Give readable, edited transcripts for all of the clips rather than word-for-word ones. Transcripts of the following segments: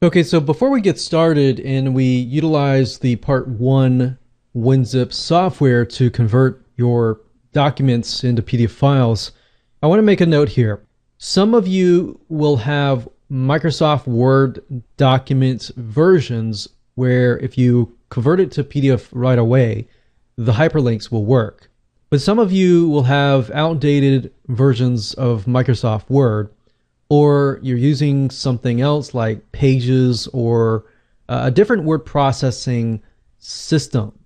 Okay, so before we get started and we utilize the Part 1 WinZip software to convert your documents into PDF files, I want to make a note here. Some of you will have Microsoft Word documents versions where if you convert it to PDF right away, the hyperlinks will work. But some of you will have outdated versions of Microsoft Word, or you're using something else like Pages or a different word processing system.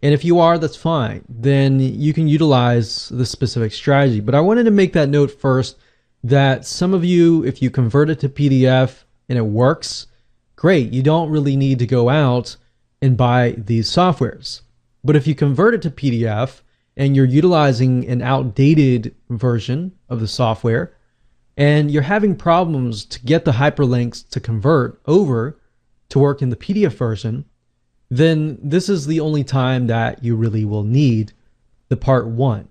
And if you are, that's fine. Then you can utilize the specific strategy. But I wanted to make that note first that some of you, if you convert it to PDF and it works, great. You don't really need to go out and buy these softwares. But if you convert it to PDF and you're utilizing an outdated version of the software, and you're having problems to get the hyperlinks to convert over to work in the PDF version, then this is the only time that you really will need the Part 1.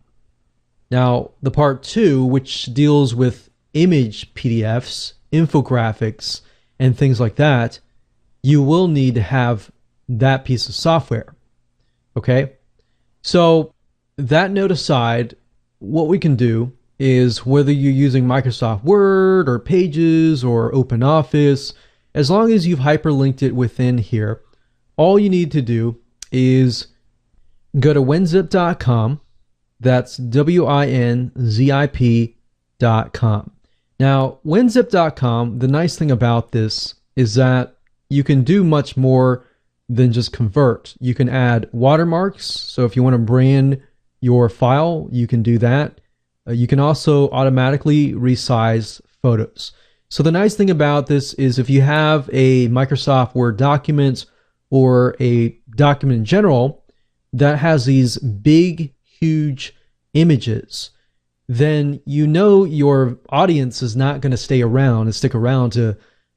Now, the Part 2, which deals with image PDFs, infographics, and things like that, you will need to have that piece of software. Okay? So, that note aside, what we can do is whether you're using Microsoft Word or Pages or OpenOffice, as long as you've hyperlinked it within here, all you need to do is go to winzip.com. That's WINZIP.com. Now, winzip.com, the nice thing about this is that you can do much more than just convert. You can add watermarks. So if you want to brand your file, you can do that. You can also automatically resize photos. So the nice thing about this is if you have a Microsoft Word document or a document in general that has these big, huge images, then you know your audience is not going to stay around and stick around to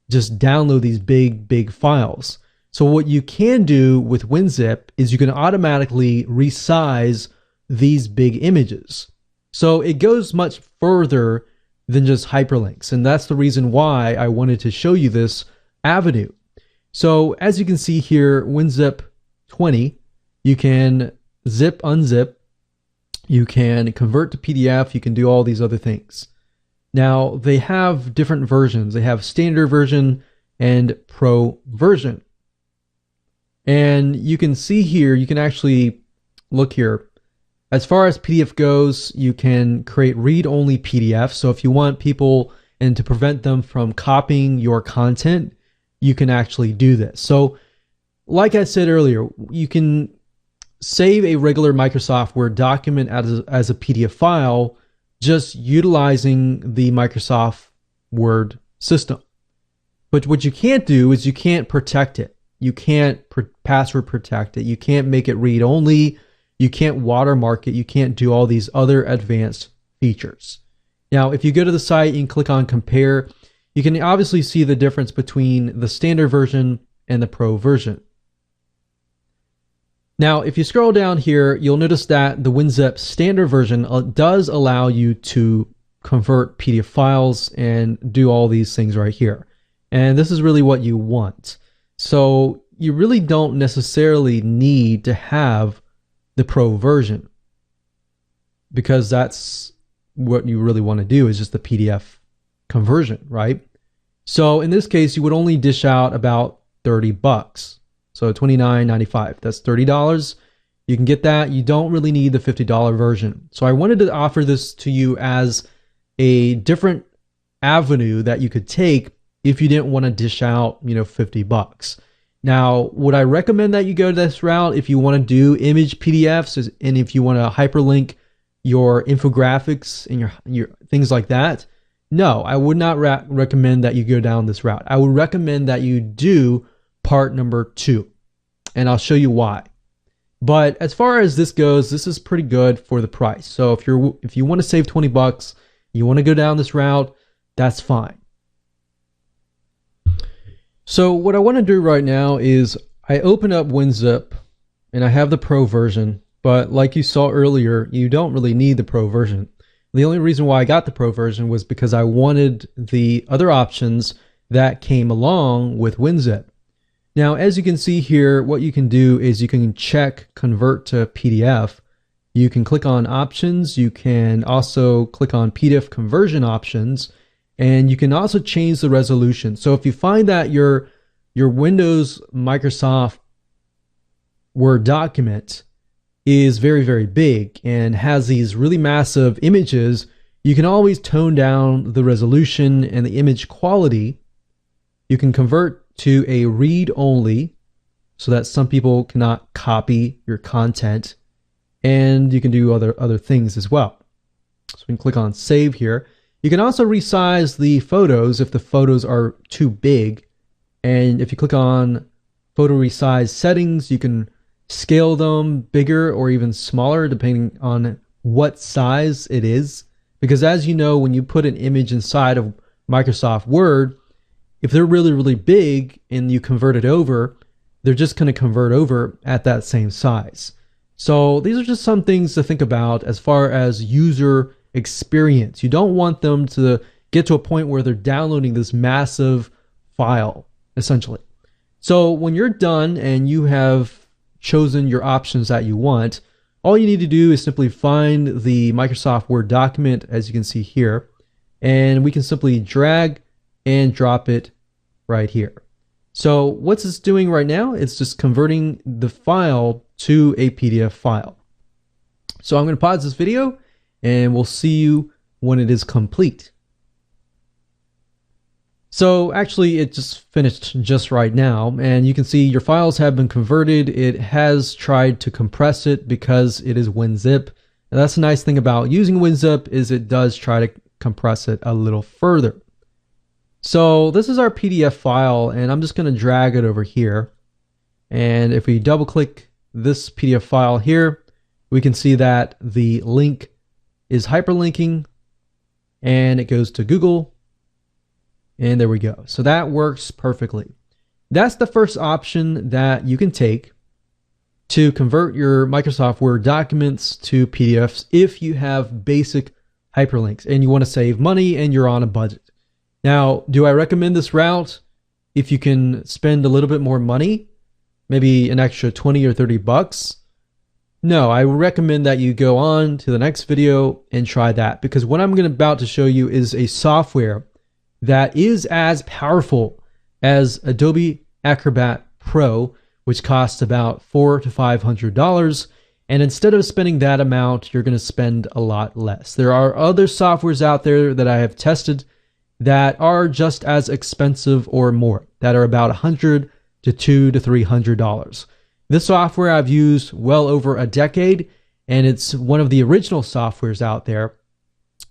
just download these big, big files. So what you can do with WinZip is you can automatically resize these big images. So it goes much further than just hyperlinks. And that's the reason why I wanted to show you this avenue. So as you can see here, WinZip 20, you can zip, unzip, you can convert to PDF, you can do all these other things. Now they have different versions. They have standard version and pro version. And you can see here, you can actually look here. As far as PDF goes, you can create read-only PDFs. So if you want people and to prevent them from copying your content, you can actually do this. So like I said earlier, you can save a regular Microsoft Word document as a PDF file just utilizing the Microsoft Word system. But what you can't do is you can't protect it. You can't password protect it. You can't make it read-only. You can't watermark it. You can't do all these other advanced features. Now, if you go to the site and click on compare, you can obviously see the difference between the standard version and the pro version. Now, if you scroll down here, you'll notice that the WinZip standard version does allow you to convert PDF files and do all these things right here. And this is really what you want. So you really don't necessarily need to have the pro version, because that's what you really want to do is just the PDF conversion, right? So in this case, you would only dish out about $30. So $29.95, that's $30. You can get that. You don't really need the $50 version. So I wanted to offer this to you as a different avenue that you could take if you didn't want to dish out, $50. Now, would I recommend that you go this route if you want to do image PDFs and if you want to hyperlink your infographics and your things like that? No, I would not recommend that you go down this route. I would recommend that you do part number 2, and I'll show you why. But as far as this goes, this is pretty good for the price. So if you want to save $20, you want to go down this route, that's fine. So what I want to do right now is I open up WinZip and I have the pro version, but like you saw earlier, you don't really need the pro version. The only reason why I got the pro version was because I wanted the other options that came along with WinZip. Now, as you can see here, what you can do is you can check convert to PDF. You can click on options. You can also click on PDF conversion options, and you can also change the resolution. So if you find that your Windows Microsoft Word document is very, very big and has these really massive images, you can always tone down the resolution and the image quality. You can convert to a read-only so that some people cannot copy your content, and you can do other things as well. So we can click on save here. You can also resize the photos if the photos are too big, and if you click on photo resize settings, you can scale them bigger or even smaller depending on what size it is, because as you know, when you put an image inside of Microsoft Word, if they're really, really big and you convert it over, they're just going to convert over at that same size. So these are just some things to think about as far as user experience. You don't want them to get to a point where they're downloading this massive file, essentially. So when you're done and you have chosen your options that you want, all you need to do is simply find the Microsoft Word document, as you can see here, and we can simply drag and drop it right here. So what's this doing right now? It's just converting the file to a PDF file. So I'm going to pause this video and we'll see you when it is complete. So actually it just finished just right now, and you can see your files have been converted. It has tried to compress it because it is WinZip. And that's the nice thing about using WinZip, is it does try to compress it a little further. So this is our PDF file, and I'm just going to drag it over here. And if we double click this PDF file here, we can see that the link is hyperlinking and it goes to Google. And there we go. So that works perfectly. That's the first option that you can take to convert your Microsoft Word documents to PDFs if you have basic hyperlinks and you want to save money and you're on a budget. Now, do I recommend this route if you can spend a little bit more money, maybe an extra 20 or 30 bucks? No, I recommend that you go on to the next video and try that, because what I'm about to show you is a software that is as powerful as Adobe Acrobat Pro, which costs about $400 to $500. And instead of spending that amount, you're going to spend a lot less. There are other softwares out there that I have tested that are just as expensive or more, that are about $100 to $200 to $300. This software I've used well over a decade, and it's one of the original softwares out there,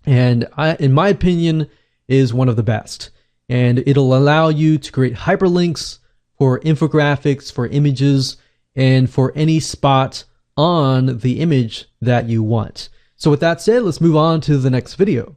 and in my opinion, is one of the best. And it'll allow you to create hyperlinks for infographics, for images, and for any spot on the image that you want. So with that said, let's move on to the next video.